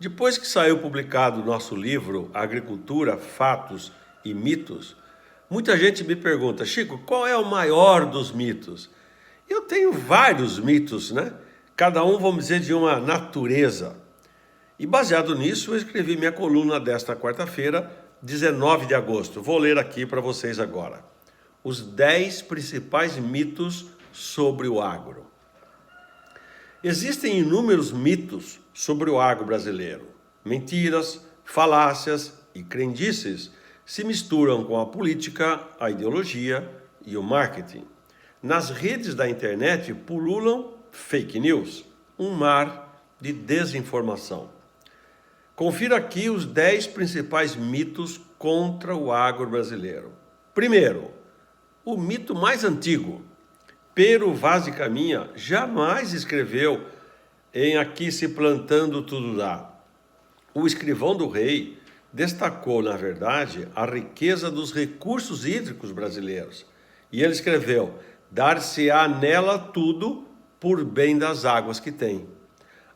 Depois que saiu publicado o nosso livro Agricultura, Fatos e Mitos, muita gente me pergunta: Chico, qual é o maior dos mitos? Eu tenho vários mitos, né? Cada um, vamos dizer, de uma natureza. E baseado nisso, eu escrevi minha coluna desta quarta-feira, 19 de agosto. Vou ler aqui para vocês agora. Os 10 principais mitos sobre o agro. Existem inúmeros mitos sobre o agro brasileiro. Mentiras, falácias e crendices se misturam com a política, a ideologia e o marketing. Nas redes da internet pululam fake news, um mar de desinformação. Confira aqui os 10 principais mitos contra o agro brasileiro. Primeiro, o mito mais antigo. Pero Vaz de Caminha jamais escreveu em Aqui se plantando tudo dá. O escrivão do rei destacou, na verdade, a riqueza dos recursos hídricos brasileiros. E ele escreveu: dar-se-á nela tudo por bem das águas que tem.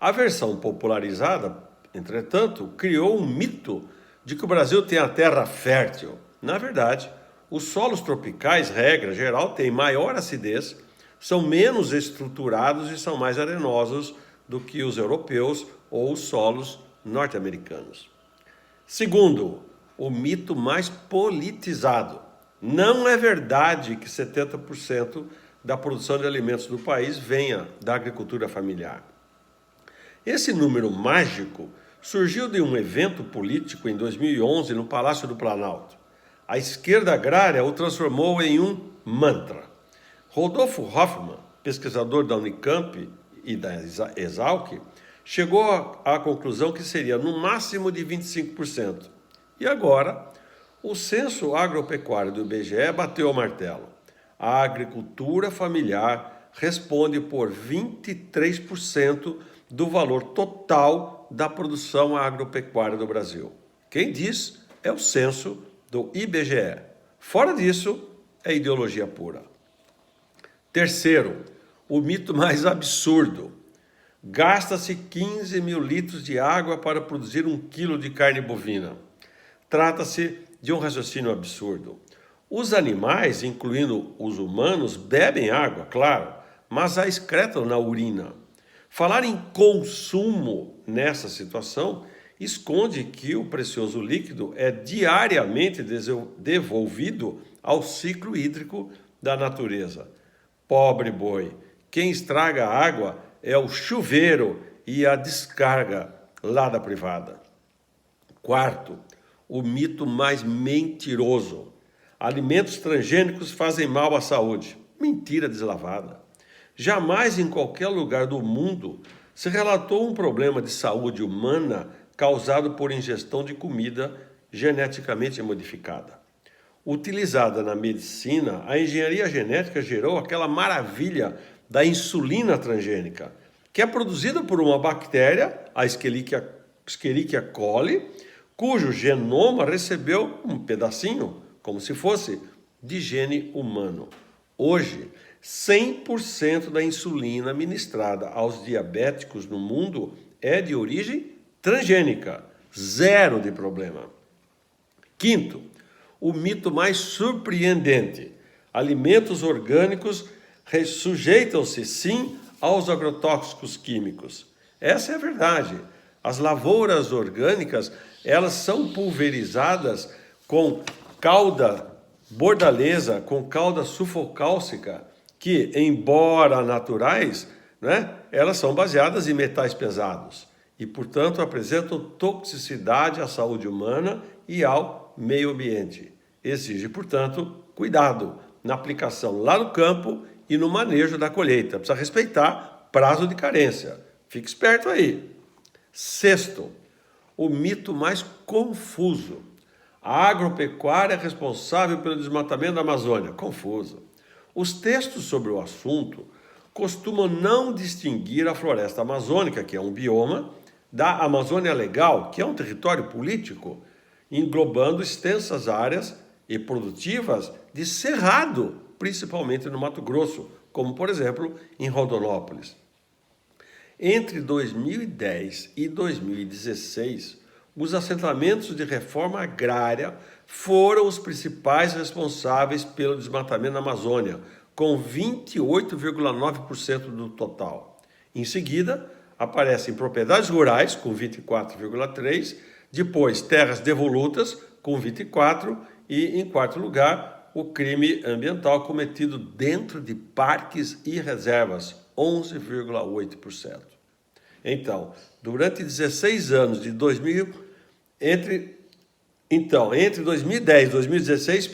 A versão popularizada, entretanto, criou um mito de que o Brasil tem a terra fértil. Na verdade, os solos tropicais, regra geral, têm maior acidez, são menos estruturados e são mais arenosos do que os europeus ou os solos norte-americanos. Segundo, o mito mais politizado. Não é verdade que 70% da produção de alimentos do país venha da agricultura familiar. Esse número mágico surgiu de um evento político em 2011 no Palácio do Planalto. A esquerda agrária o transformou em um mantra. Rodolfo Hoffmann, pesquisador da Unicamp e da Exalc, chegou à conclusão que seria no máximo de 25%. E agora, o censo agropecuário do IBGE bateu o martelo. A agricultura familiar responde por 23% do valor total da produção agropecuária do Brasil. Quem diz é o censo do IBGE. Fora disso, é ideologia pura. Terceiro, o mito mais absurdo. Gasta-se 15 mil litros de água para produzir 1 quilo de carne bovina. Trata-se de um raciocínio absurdo. Os animais, incluindo os humanos, bebem água, claro, mas a excretam na urina. Falar em consumo nessa situação esconde que o precioso líquido é diariamente devolvido ao ciclo hídrico da natureza. Pobre boi, quem estraga a água é o chuveiro e a descarga lá da privada. Quarto, o mito mais mentiroso. Alimentos transgênicos fazem mal à saúde. Mentira deslavada. Jamais em qualquer lugar do mundo se relatou um problema de saúde humana causado por ingestão de comida geneticamente modificada. Utilizada na medicina, a engenharia genética gerou aquela maravilha da insulina transgênica, que é produzida por uma bactéria, a Escherichia coli, cujo genoma recebeu um pedacinho, como se fosse, de gene humano. Hoje, 100% da insulina ministrada aos diabéticos no mundo é de origem transgênica. Zero de problema. Quinto, o mito mais surpreendente. Alimentos orgânicos sujeitam-se, sim, aos agrotóxicos químicos. Essa é a verdade. As lavouras orgânicas, elas são pulverizadas com cauda bordaleza, com cauda sulfocálcica, que, embora naturais, né, elas são baseadas em metais pesados e, portanto, apresentam toxicidade à saúde humana e ao meio ambiente. Exige, portanto, cuidado na aplicação lá no campo e no manejo da colheita. Precisa respeitar prazo de carência. Fique esperto aí. Sexto, o mito mais confuso. A agropecuária é responsável pelo desmatamento da Amazônia. Confuso. Os textos sobre o assunto costumam não distinguir a floresta amazônica, que é um bioma, da Amazônia Legal, que é um território político, englobando extensas áreas e produtivas de cerrado, principalmente no Mato Grosso, como, por exemplo, em Rondonópolis. Entre 2010 e 2016, os assentamentos de reforma agrária foram os principais responsáveis pelo desmatamento na Amazônia, com 28,9% do total. Em seguida, aparecem propriedades rurais, com 24,3%, depois terras devolutas, com 24%, e, em quarto lugar, o crime ambiental cometido dentro de parques e reservas, 11,8%. Então, durante 16 anos de 2000, entre 2010 e 2016,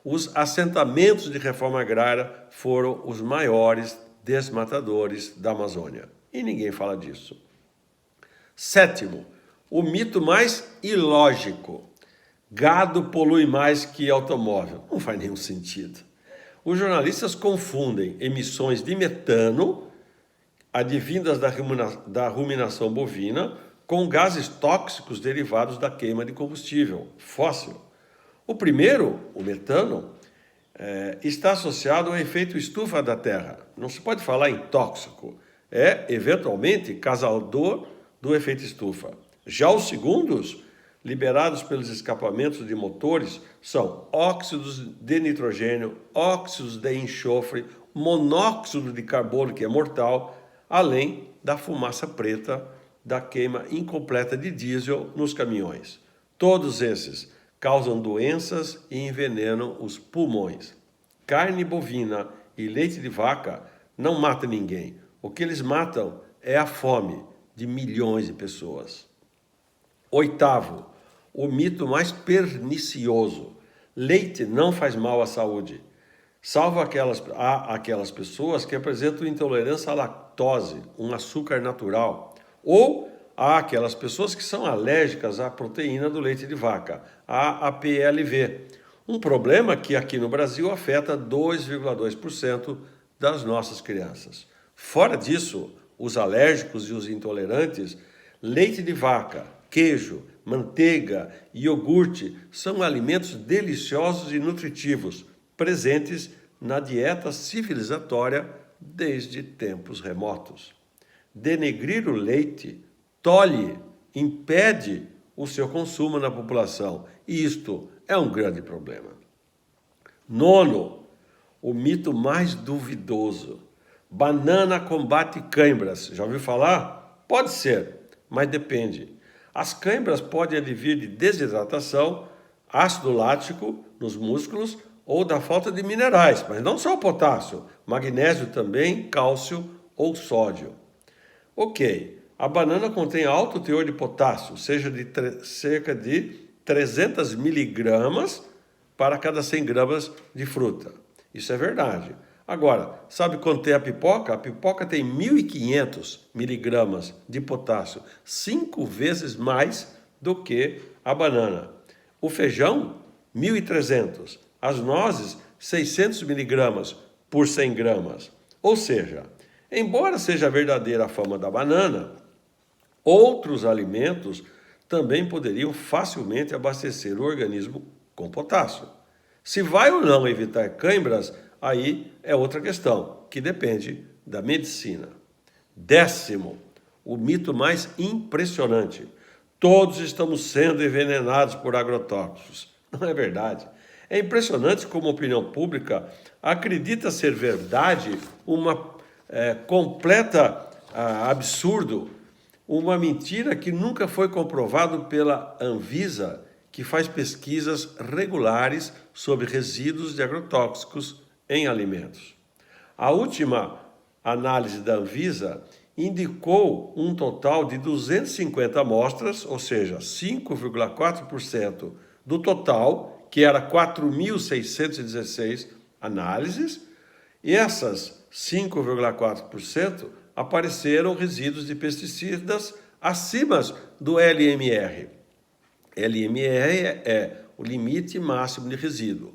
os assentamentos de reforma agrária foram os maiores desmatadores da Amazônia. E ninguém fala disso. Sétimo, o mito mais ilógico. Gado polui mais que automóvel. Não faz nenhum sentido. Os jornalistas confundem emissões de metano, advindas da ruminação bovina, com gases tóxicos derivados da queima de combustível fóssil. O primeiro, o metano, está associado ao efeito estufa da Terra. Não se pode falar em tóxico. É, eventualmente, causador do efeito estufa. Já os segundos, liberados pelos escapamentos de motores, são óxidos de nitrogênio, óxidos de enxofre, monóxido de carbono, que é mortal, além da fumaça preta da queima incompleta de diesel nos caminhões. Todos esses causam doenças e envenenam os pulmões. Carne bovina e leite de vaca não matam ninguém. O que eles matam é a fome de milhões de pessoas. Oitavo, o mito mais pernicioso. Leite não faz mal à saúde, salvo aquelas pessoas que apresentam intolerância à lactose, um açúcar natural, ou há aquelas pessoas que são alérgicas à proteína do leite de vaca, a APLV. Um problema que aqui no Brasil afeta 2,2% das nossas crianças. Fora disso, os alérgicos e os intolerantes, leite de vaca, queijo, manteiga e iogurte são alimentos deliciosos e nutritivos, presentes na dieta civilizatória desde tempos remotos. Denegrir o leite tolhe, impede o seu consumo na população, e isto é um grande problema. Nono, o mito mais duvidoso. Banana combate cãibras. Já ouviu falar? Pode ser, mas depende. As cãibras podem advir de desidratação, ácido lático nos músculos ou da falta de minerais, mas não só o potássio, magnésio também, cálcio ou sódio. Ok, a banana contém alto teor de potássio, seja de cerca de 300 miligramas para cada 100 gramas de fruta. Isso é verdade. Agora, sabe quanto tem a pipoca? A pipoca tem 1.500 miligramas de potássio, 5 vezes mais do que a banana. O feijão, 1.300. As nozes, 600 miligramas por 100 gramas. Ou seja, embora seja verdadeira a fama da banana, outros alimentos também poderiam facilmente abastecer o organismo com potássio. Se vai ou não evitar cãibras, aí é outra questão, que depende da medicina. Décimo, o mito mais impressionante. Todos estamos sendo envenenados por agrotóxicos. Não é verdade. É impressionante como a opinião pública acredita ser verdade uma completa absurdo, uma mentira que nunca foi comprovado pela Anvisa, que faz pesquisas regulares sobre resíduos de agrotóxicos em alimentos. A última análise da Anvisa indicou um total de 250 amostras, ou seja, 5,4% do total, que era 4.616 análises, e essas 5,4% apareceram resíduos de pesticidas acima do LMR. LMR é o limite máximo de resíduo.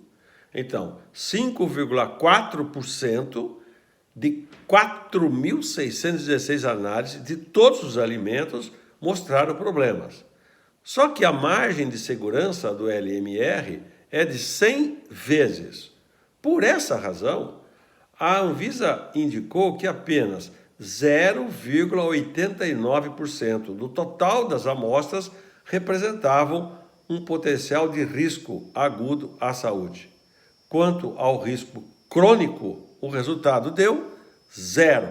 Então, 5,4% de 4.616 análises de todos os alimentos mostraram problemas. Só que a margem de segurança do LMR é de 100 vezes. Por essa razão, a Anvisa indicou que apenas 0,89% do total das amostras representavam um potencial de risco agudo à saúde. Quanto ao risco crônico, o resultado deu 0.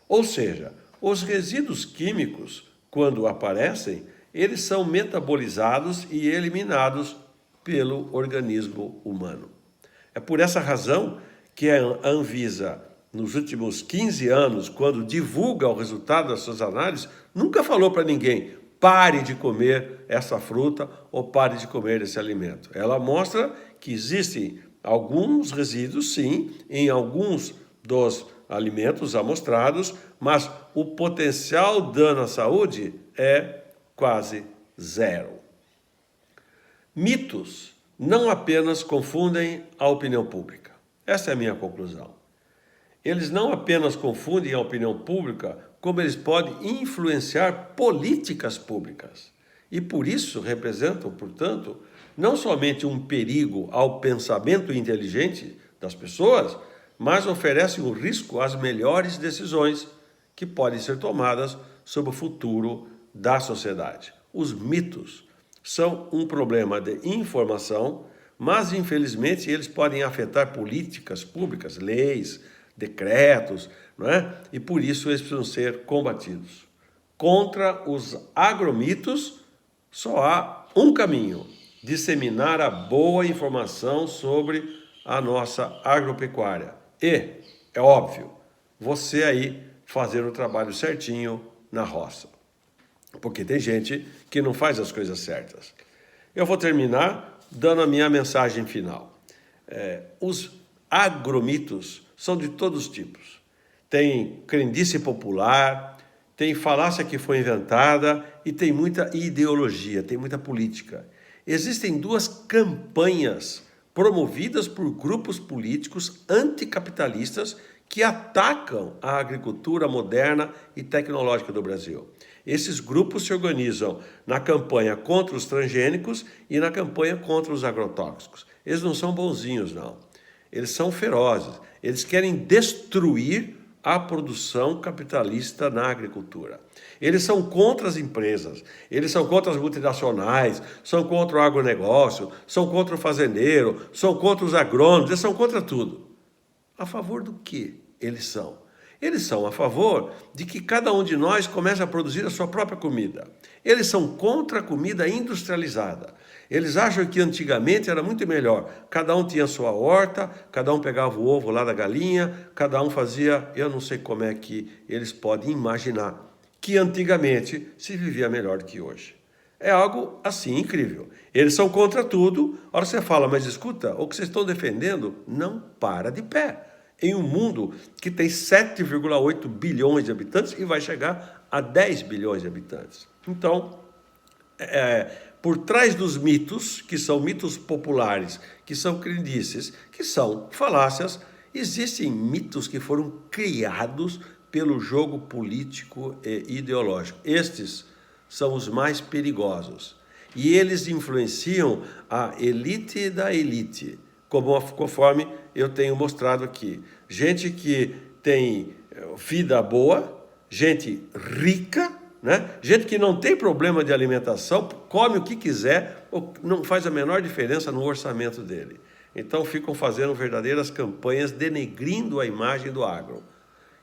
Ou seja, os resíduos químicos, quando aparecem, eles são metabolizados e eliminados pelo organismo humano. É por essa razão que a Anvisa, nos últimos 15 anos, quando divulga o resultado das suas análises, nunca falou para ninguém: pare de comer essa fruta ou pare de comer esse alimento. Ela mostra que existem alguns resíduos, sim, em alguns dos alimentos amostrados, mas o potencial dano à saúde é quase 0. Mitos não apenas confundem a opinião pública. Essa é a minha conclusão. Eles não apenas confundem a opinião pública, como eles podem influenciar políticas públicas. E por isso representam, portanto, não somente um perigo ao pensamento inteligente das pessoas, mas oferecem um risco às melhores decisões que podem ser tomadas sobre o futuro da sociedade. Os mitos são um problema de informação, mas infelizmente eles podem afetar políticas públicas, leis, decretos, não é? E por isso eles precisam ser combatidos. Contra os agromitos só há um caminho: disseminar a boa informação sobre a nossa agropecuária. E, é óbvio, você aí fazer o trabalho certinho na roça. Porque tem gente que não faz as coisas certas. Eu vou terminar dando a minha mensagem final. Os agromitos são de todos os tipos. Tem crendice popular, tem falácia que foi inventada e tem muita ideologia, tem muita política. Existem duas campanhas promovidas por grupos políticos anticapitalistas que atacam a agricultura moderna e tecnológica do Brasil. Esses grupos se organizam na campanha contra os transgênicos e na campanha contra os agrotóxicos. Eles não são bonzinhos, não. Eles são ferozes. Eles querem destruir a produção capitalista na agricultura. Eles são contra as empresas, eles são contra as multinacionais, são contra o agronegócio, são contra o fazendeiro, são contra os agrônomos, eles são contra tudo. A favor do que eles são? Eles são a favor de que cada um de nós comece a produzir a sua própria comida. Eles são contra a comida industrializada. Eles acham que antigamente era muito melhor. Cada um tinha sua horta, cada um pegava o ovo lá da galinha, cada um fazia... Eu não sei como é que eles podem imaginar que antigamente se vivia melhor do que hoje. É algo assim incrível. Eles são contra tudo. A hora que você fala, mas escuta, o que vocês estão defendendo não para de pé. Em um mundo que tem 7,8 bilhões de habitantes e vai chegar a 10 bilhões de habitantes. Então, por trás dos mitos, que são mitos populares, que são crendices, que são falácias, existem mitos que foram criados pelo jogo político e ideológico. Estes são os mais perigosos. E eles influenciam a elite da elite, conforme eu tenho mostrado aqui. Gente que tem vida boa, gente rica, né? Gente que não tem problema de alimentação, come o que quiser, não faz a menor diferença no orçamento dele. Então ficam fazendo verdadeiras campanhas denegrindo a imagem do agro.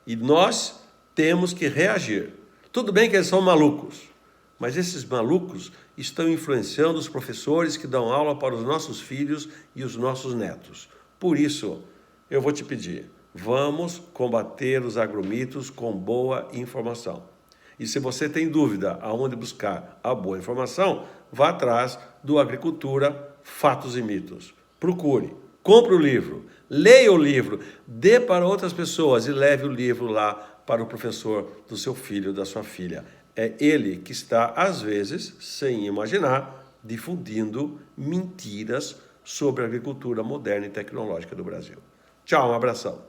E nós temos que reagir. Tudo bem que eles são malucos, mas esses malucos estão influenciando os professores que dão aula para os nossos filhos e os nossos netos. Por isso, eu vou te pedir, vamos combater os agromitos com boa informação. E se você tem dúvida aonde buscar a boa informação, vá atrás do Agricultura, Fatos e Mitos. Procure, compre o livro, leia o livro, dê para outras pessoas e leve o livro lá para o professor do seu filho, da sua filha. É ele que está, às vezes, sem imaginar, difundindo mentiras sobre a agricultura moderna e tecnológica do Brasil. Tchau, um abração.